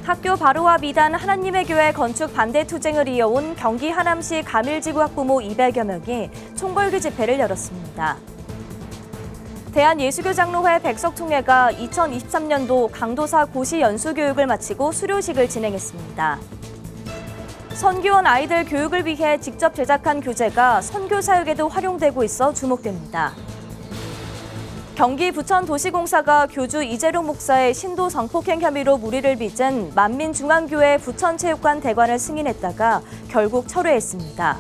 학교 바로 앞 이단 하나님의 교회 건축 반대 투쟁을 이어온 경기 하남시 가밀지구 학부모 200여 명이 총궐기 집회를 열었습니다. 대한예수교장로회 백석총회가 2023년도 강도사 고시 연수교육을 마치고 수료식을 진행했습니다. 선교원 아이들 교육을 위해 직접 제작한 교재가 선교 사역에도 활용되고 있어 주목됩니다. 경기 부천도시공사가 교주 이재룡 목사의 신도 성폭행 혐의로 무리를 빚은 만민중앙교회 부천체육관 대관을 승인했다가 결국 철회했습니다.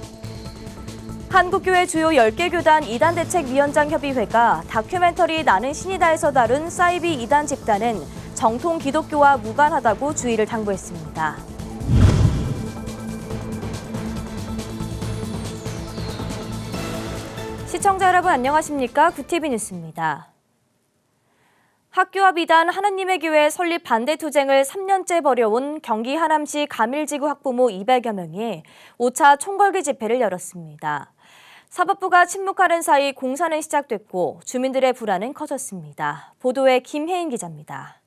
한국교회 주요 10개 교단 이단대책위원장협의회가 다큐멘터리 나는 신이다에서 다룬 사이비 이단 집단은 정통 기독교와 무관하다고 주의를 당부했습니다. 시청자 여러분 안녕하십니까? 구티비 뉴스입니다. 학교 앞 이단 하나님의 교회 설립 반대 투쟁을 3년째 벌여온 경기 하남시 가밀지구 학부모 200여 명이 5차 총궐기 집회를 열었습니다. 사법부가 침묵하는 사이 공사는 시작됐고 주민들의 불안은 커졌습니다. 보도에 김혜인 기자입니다.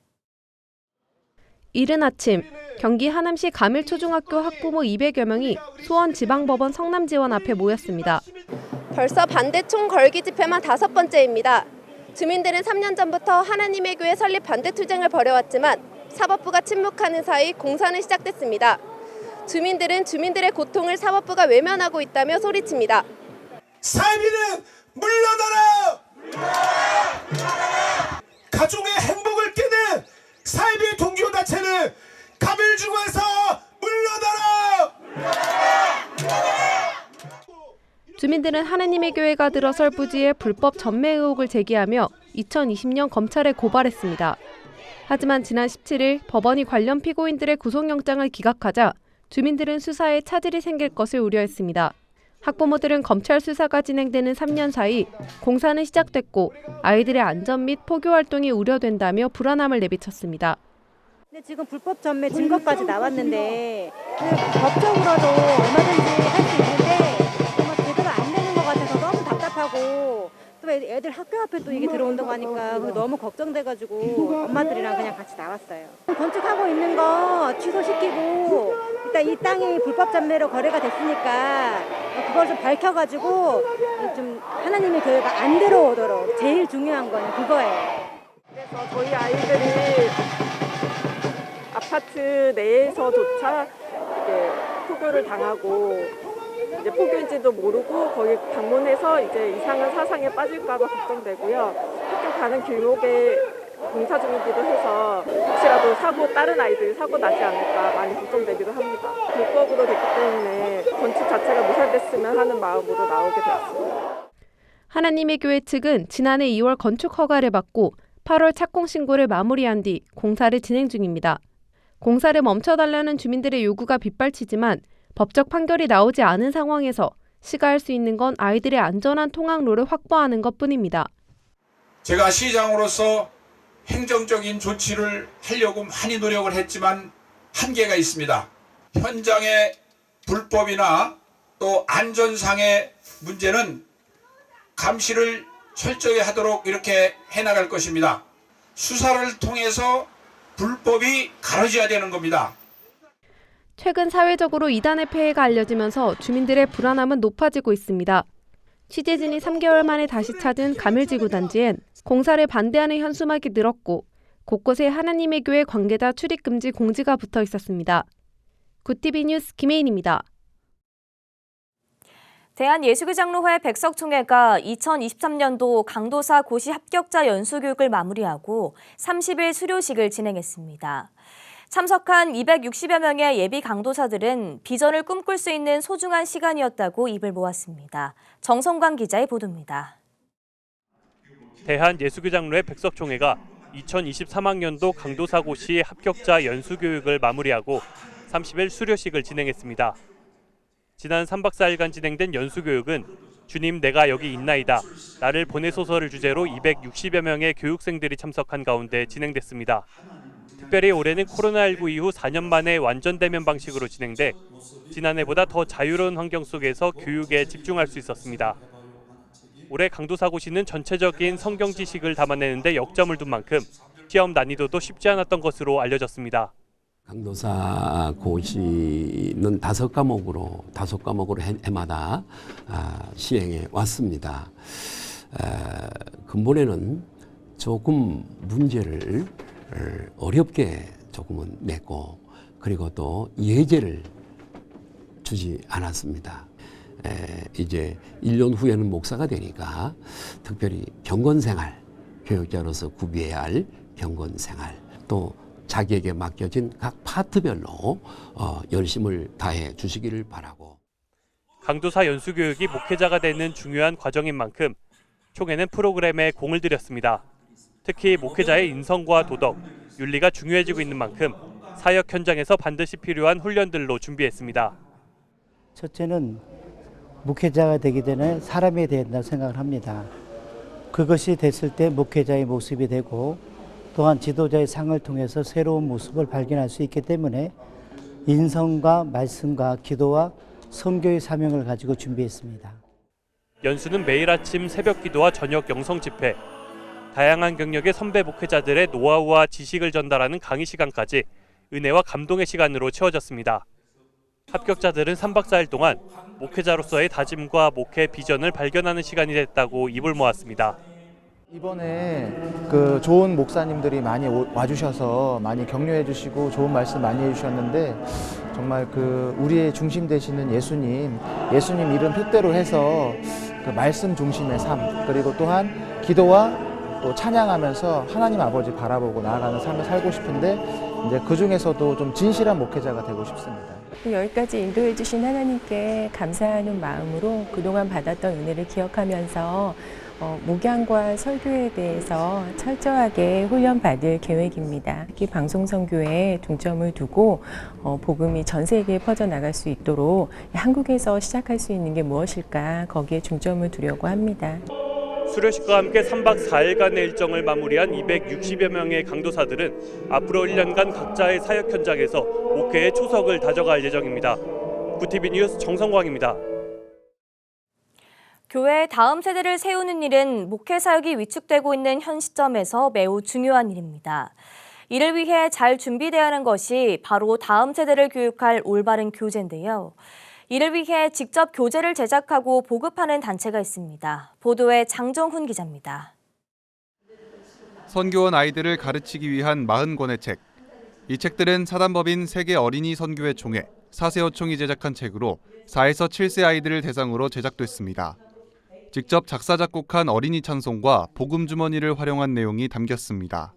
이른 아침 경기 하남시 가밀초중학교 학부모 200여 명이 수원지방법원 성남지원 앞에 모였습니다. 벌써 반대 총궐기 집회만 5번째입니다. 주민들은 3년 전부터 하나님의 교회 설립 반대 투쟁을 벌여왔지만 사법부가 침묵하는 사이 공사는 시작됐습니다. 주민들은 주민들의 고통을 사법부가 외면하고 있다며 소리칩니다. 사이비는 물러나라! 가족의 행복을 깨는 사이비 동교단체는 가밀중에서 물러나라! 주민들은 하나님의 교회가 들어설 부지에 불법 전매 의혹을 제기하며 2020년 검찰에 고발했습니다. 하지만 지난 17일 법원이 관련 피고인들의 구속영장을 기각하자 주민들은 수사에 차질이 생길 것을 우려했습니다. 학부모들은 검찰 수사가 진행되는 3년 사이 공사는 시작됐고 아이들의 안전 및 포교 활동이 우려된다며 불안함을 내비쳤습니다. 근데 지금 불법 전매 증거까지 나왔는데 법적으로도 얼마든지 할 수 있는데 정말 제대로 안 되는 것 같아서 너무 답답하고 또 애들 학교 앞에 또 이게 들어온다고 하니까 너무 걱정돼가지고 엄마들이랑 그냥 같이 나왔어요. 건축하고 있는 거 취소시키고 일단 이 땅이 불법 전매로 거래가 됐으니까 그걸 좀 밝혀가지고 좀 하나님의 교회가 안 들어오도록 제일 중요한 거는 그거예요. 그래서 저희 아이들이 아파트 내에서조차 이제 포교를 당하고 이제 포교인지도 모르고 거기 방문해서 이제 이상한 사상에 빠질까봐 걱정되고요. 학교 가는 길목에 공사 중이기도 해서 혹시라도 다른 아이들이 사고 나지 않을까 많이 걱정되기도 합니다. 불법으로 됐기 때문에 건축 자체가 무산됐으면 하는 마음으로 나오게 되었습니다. 하나님의 교회 측은 지난해 2월 건축 허가를 받고 8월 착공 신고를 마무리한 뒤 공사를 진행 중입니다. 공사를 멈춰달라는 주민들의 요구가 빗발치지만 법적 판결이 나오지 않은 상황에서 시가할 수 있는 건 아이들의 안전한 통학로를 확보하는 것뿐입니다. 제가 시장으로서 행정적인 조치를 하려고 많이 노력을 했지만 한계가 있습니다. 현장의 불법이나 또 안전상의 문제는 감시를 철저히 하도록 이렇게 해나갈 것입니다. 수사를 통해서 불법이 가려져야 되는 겁니다. 최근 사회적으로 이단의 폐해가 알려지면서 주민들의 불안함은 높아지고 있습니다. 취재진이 3개월 만에 다시 찾은 가밀지구 단지엔 공사를 반대하는 현수막이 늘었고 곳곳에 하나님의 교회 관계자 출입금지 공지가 붙어 있었습니다. 구티비 뉴스 김혜인입니다. 대한예수교장로회 백석총회가 2023년도 강도사 고시 합격자 연수교육을 마무리하고 30일 수료식을 진행했습니다. 참석한 260여 명의 예비 강도사들은 비전을 꿈꿀 수 있는 소중한 시간이었다고 입을 모았습니다. 정성광 기자의 보도입니다. 대한예수교장로회 백석총회가 2023학년도 강도사 고시 합격자 연수교육을 마무리하고 30일 수료식을 진행했습니다. 지난 3박 4일간 진행된 연수교육은 주님 내가 여기 있나이다, 나를 보내소서를 주제로 260여 명의 교육생들이 참석한 가운데 진행됐습니다. 특별히 올해는 코로나19 이후 4년 만에 완전 대면 방식으로 진행돼 지난해보다 더 자유로운 환경 속에서 교육에 집중할 수 있었습니다. 올해 강도사 고시는 전체적인 성경 지식을 담아내는데 역점을 둔 만큼 시험 난이도도 쉽지 않았던 것으로 알려졌습니다. 강도사 고시는 5과목으로 해마다 시행해 왔습니다. 근본에는 조금 문제를 어렵게 조금은 냈고, 그리고 또 예제를 주지 않았습니다. 이제 1년 후에는 목사가 되니까 특별히 경건생활, 교육자로서 구비해야 할 경건생활, 또 자기에게 맡겨진 각 파트별로 열심을 다해 주시기를 바라고. 강도사 연수교육이 목회자가 되는 중요한 과정인 만큼 총회는 프로그램에 공을 들였습니다. 특히 목회자의 인성과 도덕, 윤리가 중요해지고 있는 만큼 사역 현장에서 반드시 필요한 훈련들로 준비했습니다. 첫째는 목회자가 되기 전에 사람이 되어야 된다고 생각을 합니다. 그것이 됐을 때 목회자의 모습이 되고, 또한 지도자의 상을 통해서 새로운 모습을 발견할 수 있기 때문에 인성과 말씀과 기도와 선교의 사명을 가지고 준비했습니다. 연수는 매일 아침 새벽 기도와 저녁 영성 집회, 다양한 경력의 선배 목회자들의 노하우와 지식을 전달하는 강의 시간까지 은혜와 감동의 시간으로 채워졌습니다. 합격자들은 3박 4일 동안 목회자로서의 다짐과 목회 비전을 발견하는 시간이 됐다고 입을 모았습니다. 이번에 좋은 목사님들이 많이 와주셔서 많이 격려해 주시고 좋은 말씀 많이 해주셨는데, 정말 우리의 중심 되시는 예수님 이름 뜻대로 해서 말씀 중심의 삶, 그리고 또한 기도와 또 찬양하면서 하나님 아버지 바라보고 나아가는 삶을 살고 싶은데, 이제 그 중에서도 좀 진실한 목회자가 되고 싶습니다. 여기까지 인도해 주신 하나님께 감사하는 마음으로 그동안 받았던 은혜를 기억하면서 목양과 설교에 대해서 철저하게 훈련받을 계획입니다. 특히 방송선교에 중점을 두고 복음이 전 세계에 퍼져나갈 수 있도록 한국에서 시작할 수 있는 게 무엇일까, 거기에 중점을 두려고 합니다. 수료식과 함께 3박 4일간의 일정을 마무리한 260여 명의 강도사들은 앞으로 1년간 각자의 사역 현장에서 목회의 초석을 다져갈 예정입니다. 구TV 뉴스 정성광입니다. 교회의 다음 세대를 세우는 일은 목회 사역이 위축되고 있는 현 시점에서 매우 중요한 일입니다. 이를 위해 잘 준비되어야 하는 것이 바로 다음 세대를 교육할 올바른 교재인데요. 이를 위해 직접 교재를 제작하고 보급하는 단체가 있습니다. 보도에 장정훈 기자입니다. 선교원 아이들을 가르치기 위한 40권의 책. 이 책들은 사단법인 세계 어린이 선교회 총회, 사세어총이 제작한 책으로 4에서 7세 아이들을 대상으로 제작됐습니다. 직접 작사 작곡한 어린이 찬송과 복음 주머니를 활용한 내용이 담겼습니다.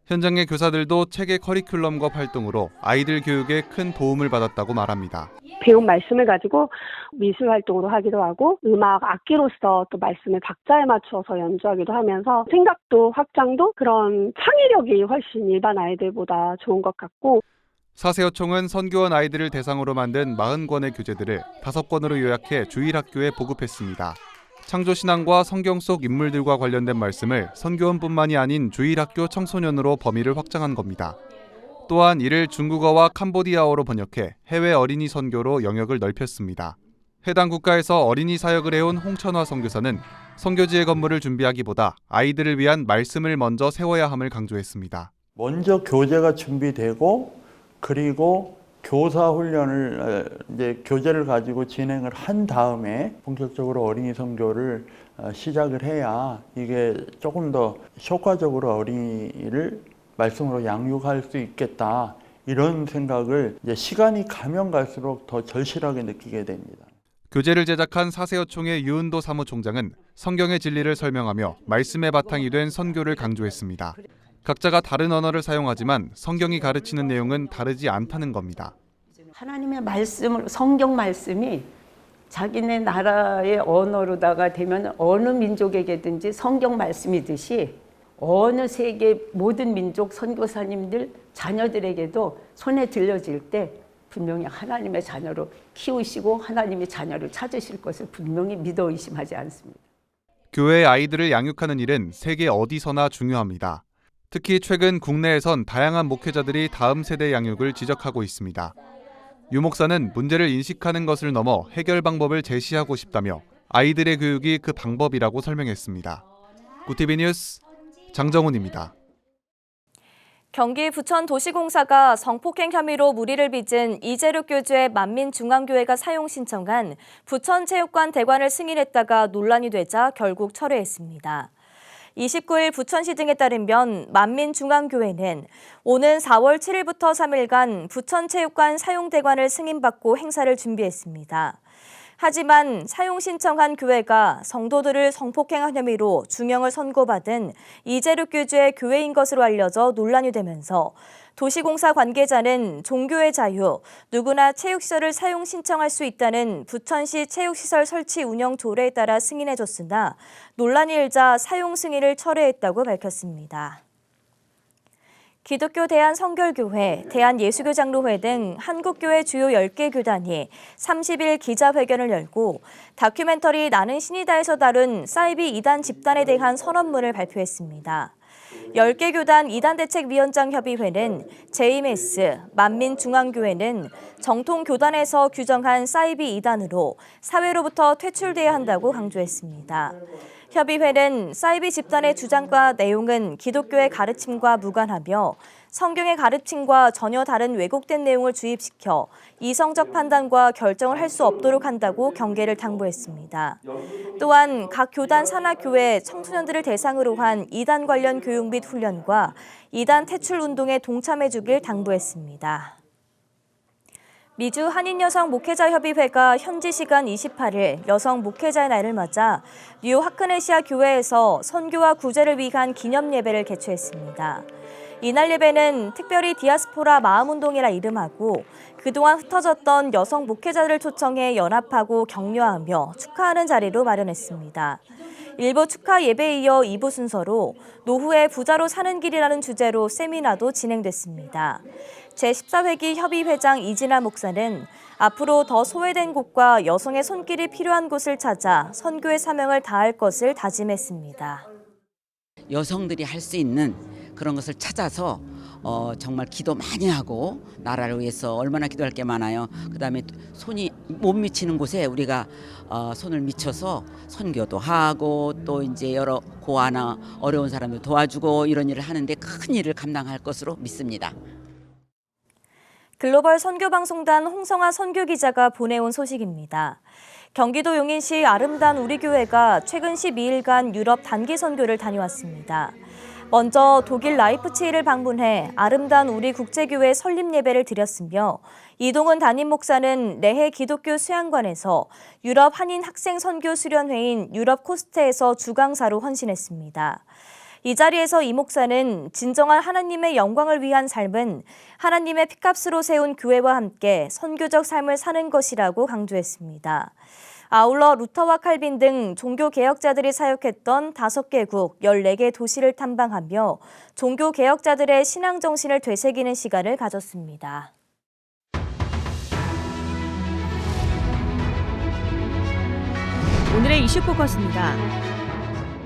현장의 교사들도 책의 커리큘럼과 활동으로 아이들 교육에 큰 도움을 받았다고 말합니다. 배운 말씀을 가지고 미술 활동으로 하기도 하고, 음악 악기로서 또 말씀을 박자에 맞춰서 연주하기도 하면서 생각도 확장도 그런 창의력이 훨씬 일반 아이들보다 좋은 것 같고. 사세어총은 선교원 아이들을 대상으로 만든 40권의 교재들을 5권으로 요약해 주일학교에 보급했습니다. 창조신앙과 성경 속 인물들과 관련된 말씀을 선교원뿐만이 아닌 주일학교 청소년으로 범위를 확장한 겁니다. 또한 이를 중국어와 캄보디아어로 번역해 해외 어린이 선교로 영역을 넓혔습니다. 해당 국가에서 어린이 사역을 해온 홍천화 선교사는 선교지의 건물을 준비하기보다 아이들을 위한 말씀을 먼저 세워야 함을 강조했습니다. 먼저 교재가 준비되고, 그리고 교사 훈련을 이제 교재를 가지고 진행을 한 다음에 본격적으로 어린이 선교를 시작을 해야 이게 조금 더 효과적으로 어린이를 말씀으로 양육할 수 있겠다, 이런 생각을 이제 시간이 가면 갈수록 더 절실하게 느끼게 됩니다. 교재를 제작한 사세어총의 유은도 사무총장은 성경의 진리를 설명하며 말씀의 바탕이 된 선교를 강조했습니다. 각자가 다른 언어를 사용하지만 성경이 가르치는 내용은 다르지 않다는 겁니다. 하나님의 말씀을, 성경 말씀이 자기네 나라의 언어로다가 되면 어느 민족에게든지 성경 말씀이듯이 어느 세계 모든 민족 선교사님들 자녀들에게도 손에 들려질 때 분명히 하나님의 자녀로 키우시고 하나님의 자녀를 찾으실 것을 분명히 믿어 의심하지 않습니다. 교회의 아이들을 양육하는 일은 세계 어디서나 중요합니다. 특히 최근 국내에선 다양한 목회자들이 다음 세대 양육을 지적하고 있습니다. 유 목사는 문제를 인식하는 것을 넘어 해결 방법을 제시하고 싶다며 아이들의 교육이 그 방법이라고 설명했습니다. 구TV 뉴스 장정훈입니다. 경기 부천도시공사가 성폭행 혐의로 물의를 빚은 이재륙 교주의 만민중앙교회가 사용 신청한 부천체육관 대관을 승인했다가 논란이 되자 결국 철회했습니다. 29일 부천시 등에 따르면 만민중앙교회는 오는 4월 7일부터 3일간 부천체육관 사용대관을 승인받고 행사를 준비했습니다. 하지만 사용 신청한 교회가 성도들을 성폭행한 혐의로 중형을 선고받은 이재륙 교주의 교회인 것으로 알려져 논란이 되면서 도시공사 관계자는 종교의 자유, 누구나 체육시설을 사용 신청할 수 있다는 부천시 체육시설 설치 운영 조례에 따라 승인해줬으나 논란이 일자 사용 승인을 철회했다고 밝혔습니다. 기독교 대한성결교회, 대한예수교장로회 등 한국교회 주요 10개 교단이 30일 기자회견을 열고 다큐멘터리 나는 신이다에서 다룬 사이비 이단 집단에 대한 선언문을 발표했습니다. 10개 교단 이단대책위원장 협의회는 JMS, 만민중앙교회는 정통교단에서 규정한 사이비 이단으로 사회로부터 퇴출돼야 한다고 강조했습니다. 협의회는 사이비 집단의 주장과 내용은 기독교의 가르침과 무관하며 성경의 가르침과 전혀 다른 왜곡된 내용을 주입시켜 이성적 판단과 결정을 할 수 없도록 한다고 경계를 당부했습니다. 또한 각 교단 산하교회 청소년들을 대상으로 한 이단 관련 교육 및 훈련과 이단 퇴출 운동에 동참해 주길 당부했습니다. 미주 한인여성목회자협의회가 현지 시간 28일 여성 목회자의 날을 맞아 뉴 하크네시아 교회에서 선교와 구제를 위한 기념 예배를 개최했습니다. 이날 예배는 특별히 디아스포라 마음운동이라 이름하고 그동안 흩어졌던 여성 목회자들을 초청해 연합하고 격려하며 축하하는 자리로 마련했습니다. 1부 축하 예배에 이어 2부 순서로 노후의 부자로 사는 길이라는 주제로 세미나도 진행됐습니다. 제14회기 협의회장 이진아 목사는 앞으로 더 소외된 곳과 여성의 손길이 필요한 곳을 찾아 선교의 사명을 다할 것을 다짐했습니다. 여성들이 할 수 있는 그런 것을 찾아서 정말 기도 많이 하고 나라를 위해서 얼마나 기도할 게 많아요. 그다음에 손이 못 미치는 곳에 우리가 손을 미쳐서 선교도 하고 또 이제 여러 고아나 어려운 사람들 도와주고 이런 일을 하는데 큰 일을 감당할 것으로 믿습니다. 글로벌 선교방송단 홍성아 선교기자가 보내온 소식입니다. 경기도 용인시 아름다운 우리교회가 최근 12일간 유럽 단기 선교를 다녀왔습니다. 먼저 독일 라이프치히를 방문해 아름다운 우리 국제교회 설립 예배를 드렸으며 이동은 담임 목사는 레해 기독교 수양관에서 유럽 한인 학생 선교 수련회인 유럽 코스트에서 주강사로 헌신했습니다. 이 자리에서 이 목사는 진정한 하나님의 영광을 위한 삶은 하나님의 피값으로 세운 교회와 함께 선교적 삶을 사는 것이라고 강조했습니다. 아울러 루터와 칼빈 등 종교개혁자들이 사역했던 5개국 14개 도시를 탐방하며 종교개혁자들의 신앙정신을 되새기는 시간을 가졌습니다. 오늘의 이슈 포커스입니다.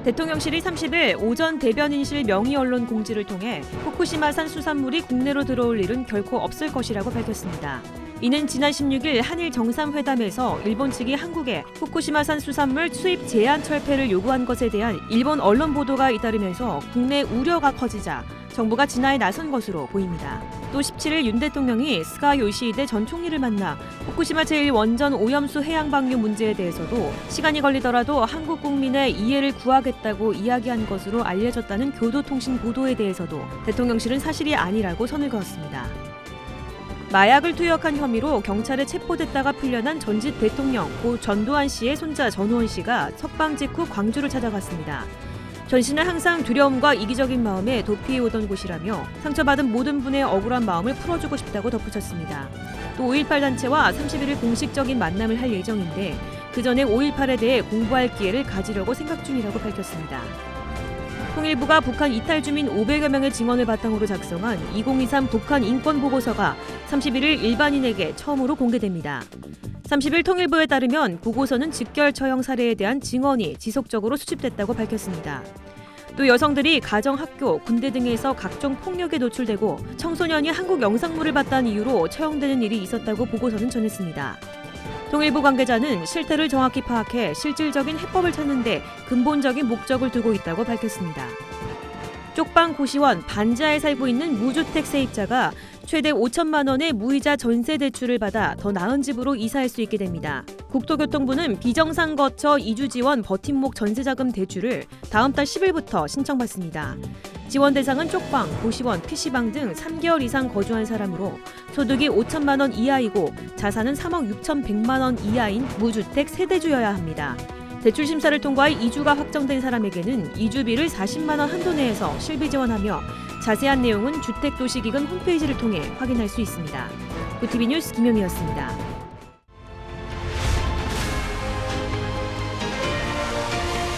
대통령실이 30일 오전 대변인실 명의 언론 공지를 통해 후쿠시마산 수산물이 국내로 들어올 일은 결코 없을 것이라고 밝혔습니다. 이는 지난 16일 한일 정상회담에서 일본 측이 한국에 후쿠시마산 수산물 수입 제한 철폐를 요구한 것에 대한 일본 언론 보도가 잇따르면서 국내 우려가 커지자 정부가 진화에 나선 것으로 보입니다. 또 17일 윤 대통령이 스가 요시히데 전 총리를 만나 후쿠시마 제1원전 오염수 해양 방류 문제에 대해서도 시간이 걸리더라도 한국 국민의 이해를 구하겠다고 이야기한 것으로 알려졌다는 교도통신 보도에 대해서도 대통령실은 사실이 아니라고 선을 그었습니다. 마약을 투약한 혐의로 경찰에 체포됐다가 풀려난 전직 대통령 고 전두환 씨의 손자 전우원 씨가 석방 직후 광주를 찾아갔습니다. 전 씨는 항상 두려움과 이기적인 마음에 도피해오던 곳이라며 상처받은 모든 분의 억울한 마음을 풀어주고 싶다고 덧붙였습니다. 또 5.18 단체와 31일 공식적인 만남을 할 예정인데 그 전에 5.18에 대해 공부할 기회를 가지려고 생각 중이라고 밝혔습니다. 통일부가 북한 이탈 주민 500여 명의 증언을 바탕으로 작성한 2023 북한 인권 보고서가 31일 일반인에게 처음으로 공개됩니다. 30일 통일부에 따르면 보고서는 직결 처형 사례에 대한 증언이 지속적으로 수집됐다고 밝혔습니다. 또 여성들이 가정, 학교, 군대 등에서 각종 폭력에 노출되고 청소년이 한국 영상물을 봤다는 이유로 처형되는 일이 있었다고 보고서는 전했습니다. 통일부 관계자는 실태를 정확히 파악해 실질적인 해법을 찾는 데 근본적인 목적을 두고 있다고 밝혔습니다. 쪽방 고시원 반지하에 살고 있는 무주택 세입자가 최대 5천만 원의 무이자 전세 대출을 받아 더 나은 집으로 이사할 수 있게 됩니다. 국토교통부는 비정상 거처 이주 지원 버팀목 전세자금 대출을 다음 달 10일부터 신청받습니다. 지원 대상은 쪽방, 고시원, PC방 등 3개월 이상 거주한 사람으로 소득이 5천만 원 이하이고 자산은 3억 6,100만 원 이하인 무주택 세대주여야 합니다. 대출 심사를 통과해 이주가 확정된 사람에게는 이주비를 40만 원 한도 내에서 실비 지원하며 자세한 내용은 주택도시기금 홈페이지를 통해 확인할 수 있습니다. 구TV 뉴스 김효미였습니다.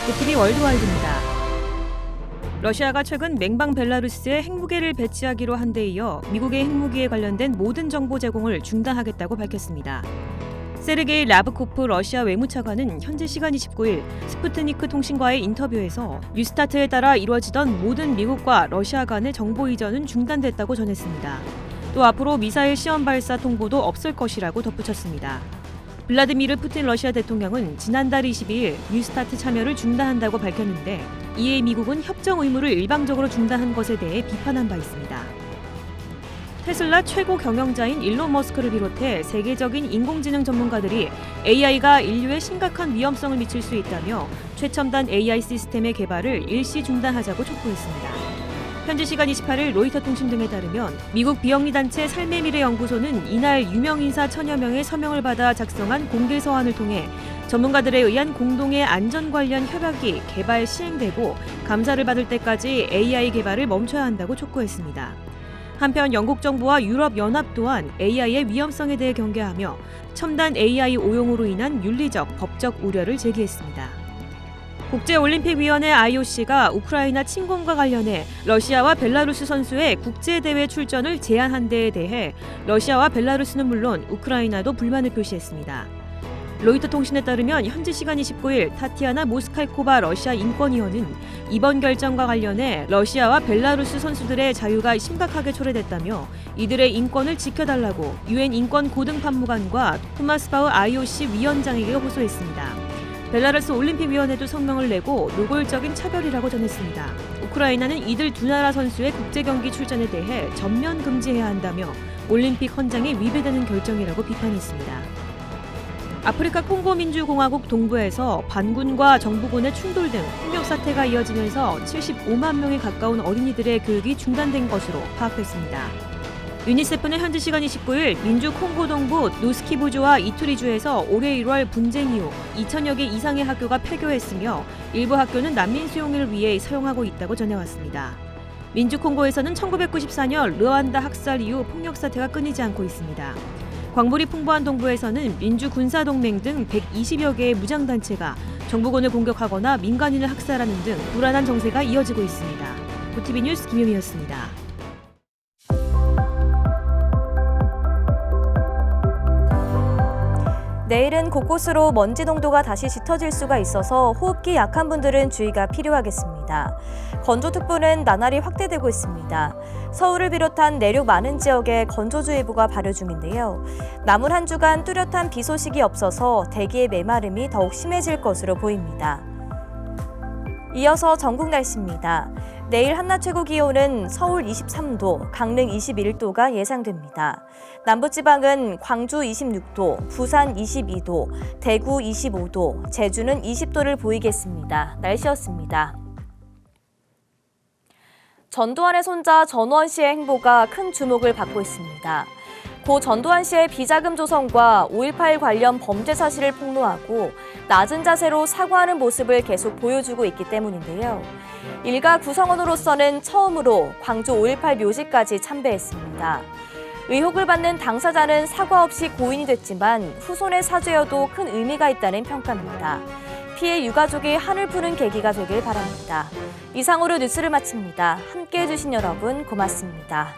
구TV 월드와이드입니다. 러시아가 최근 맹방 벨라루스에 핵무기를 배치하기로 한 데 이어 미국의 핵무기에 관련된 모든 정보 제공을 중단하겠다고 밝혔습니다. 세르게이 라브코프 러시아 외무차관은 현지 시간 29일 스푸트니크 통신과의 인터뷰에서 뉴스타트에 따라 이루어지던 모든 미국과 러시아 간의 정보 이전은 중단됐다고 전했습니다. 또 앞으로 미사일 시험 발사 통보도 없을 것이라고 덧붙였습니다. 블라디미르 푸틴 러시아 대통령은 지난달 22일 뉴스타트 참여를 중단한다고 밝혔는데 이에 미국은 협정 의무를 일방적으로 중단한 것에 대해 비판한 바 있습니다. 테슬라 최고 경영자인 일론 머스크를 비롯해 세계적인 인공지능 전문가들이 AI가 인류에 심각한 위험성을 미칠 수 있다며 최첨단 AI 시스템의 개발을 일시 중단하자고 촉구했습니다. 현지 시간 28일 로이터 통신 등에 따르면 미국 비영리 단체 삶의 미래 연구소는 이날 유명 인사 1000여 명의 서명을 받아 작성한 공개 서한을 통해 전문가들에 의한 공동의 안전 관련 협약이 개발 시행되고 감사를 받을 때까지 AI 개발을 멈춰야 한다고 촉구했습니다. 한편 영국 정부와 유럽 연합 또한 AI의 위험성에 대해 경계하며 첨단 AI 오용으로 인한 윤리적, 법적 우려를 제기했습니다. 국제올림픽위원회 IOC가 우크라이나 침공과 관련해 러시아와 벨라루스 선수의 국제대회 출전을 제한한 데에 대해 러시아와 벨라루스는 물론 우크라이나도 불만을 표시했습니다. 로이터 통신에 따르면 현지 시간 29일 타티아나 모스칼코바 러시아 인권위원은 이번 결정과 관련해 러시아와 벨라루스 선수들의 자유가 심각하게 초래됐다며 이들의 인권을 지켜달라고 유엔 인권 고등판무관과 토마스 바흐 IOC 위원장에게 호소했습니다. 벨라루스 올림픽위원회도 성명을 내고 노골적인 차별이라고 전했습니다. 우크라이나는 이들 두 나라 선수의 국제경기 출전에 대해 전면 금지해야 한다며 올림픽 헌장에 위배되는 결정이라고 비판했습니다. 아프리카 콩고 민주공화국 동부에서 반군과 정부군의 충돌 등 폭력 사태가 이어지면서 75만 명에 가까운 어린이들의 교육이 중단된 것으로 파악됐습니다. 유니세프는 현지 시간 29일 민주 콩고 동부 노스키부주와 이투리주에서 올해 1월 분쟁 이후 2,000여 개 이상의 학교가 폐교했으며 일부 학교는 난민 수용을 위해 사용하고 있다고 전해왔습니다. 민주 콩고에서는 1994년 르완다 학살 이후 폭력 사태가 끊이지 않고 있습니다. 광물이 풍부한 동부에서는 민주군사동맹 등 120여 개의 무장단체가 정부군을 공격하거나 민간인을 학살하는 등 불안한 정세가 이어지고 있습니다. 구TV 뉴스 김효미였습니다. 내일은 곳곳으로 먼지 농도가 다시 짙어질 수가 있어서 호흡기 약한 분들은 주의가 필요하겠습니다. 건조특보는 나날이 확대되고 있습니다. 서울을 비롯한 내륙 많은 지역에 건조주의보가 발효 중인데요. 남은 한 주간 뚜렷한 비 소식이 없어서 대기의 메마름이 더욱 심해질 것으로 보입니다. 이어서 전국 날씨입니다. 내일 한낮 최고 기온은 서울 23도, 강릉 21도가 예상됩니다. 남부지방은 광주 26도, 부산 22도, 대구 25도, 제주는 20도를 보이겠습니다. 날씨였습니다. 전두환의 손자 전우원 씨의 행보가 큰 주목을 받고 있습니다. 고 전두환 씨의 비자금 조성과 5.18 관련 범죄 사실을 폭로하고 낮은 자세로 사과하는 모습을 계속 보여주고 있기 때문인데요. 일가 구성원으로서는 처음으로 광주 5.18 묘지까지 참배했습니다. 의혹을 받는 당사자는 사과 없이 고인이 됐지만 후손의 사죄여도 큰 의미가 있다는 평가입니다. 피해 유가족이 한을 푸는 계기가 되길 바랍니다. 이상으로 뉴스를 마칩니다. 함께해 주신 여러분 고맙습니다.